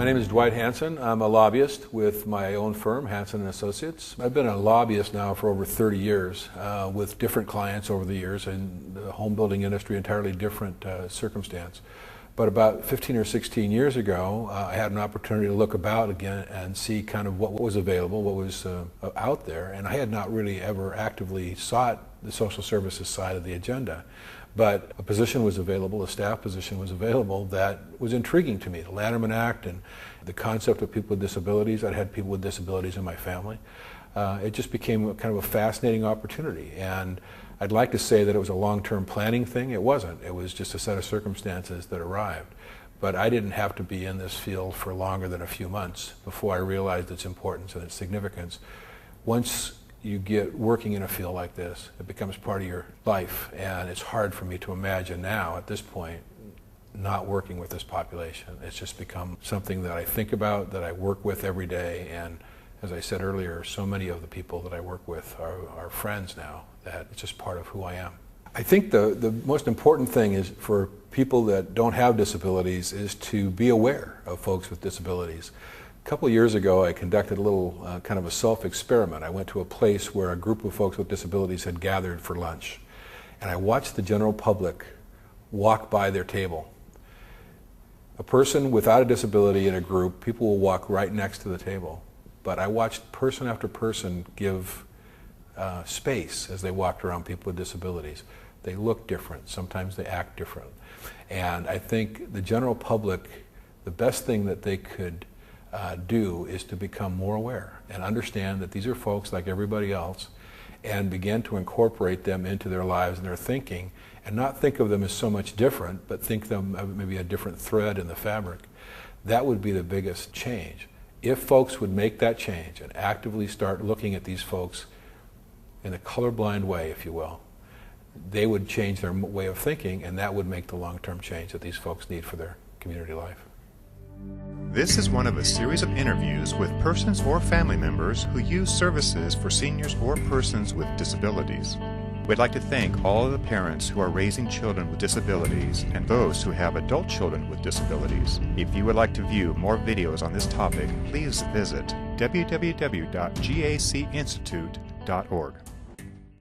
My name is Dwight Hansen. I'm a lobbyist with my own firm, Hansen & Associates. I've been a lobbyist now for over 30 years with different clients over the years in the home building industry, entirely different circumstance. But about 15 or 16 years ago, I had an opportunity to look about again and see kind of what was available, what was out there, and I had not really ever actively sought the social services side of the agenda. But a position was available, a staff position was available that was intriguing to me. The Lanterman Act and the concept of people with disabilities. I'd had people with disabilities in my family. It just became kind of a fascinating opportunity. And I'd like to say that it was a long-term planning thing. It wasn't. It was just a set of circumstances that arrived. But I didn't have to be in this field for longer than a few months before I realized its importance and its significance. Once you get working in a field like this, it becomes part of your life, and it's hard for me to imagine now, at this point, not working with this population. It's just become something that I think about, that I work with every day, and as I said earlier, so many of the people that I work with are friends now, that it's just part of who I am. I think the most important thing is for people that don't have disabilities is to be aware of folks with disabilities. A couple of years ago, I conducted a little kind of a self-experiment. I went to a place where a group of folks with disabilities had gathered for lunch, and I watched the general public walk by their table. A person without a disability in a group, people will walk right next to the table. But I watched person after person give space as they walked around people with disabilities. They look different. Sometimes they act different. And I think the general public, the best thing that they could do is to become more aware and understand that these are folks like everybody else, and begin to incorporate them into their lives and their thinking, and not think of them as so much different, but think of them as maybe a different thread in the fabric. That would be the biggest change. If folks would make that change and actively start looking at these folks in a colorblind way, if you will, they would change their way of thinking, and that would make the long-term change that these folks need for their community life. This is one of a series of interviews with persons or family members who use services for seniors or persons with disabilities. We'd like to thank all of the parents who are raising children with disabilities and those who have adult children with disabilities. If you would like to view more videos on this topic, please visit www.gacinstitute.org.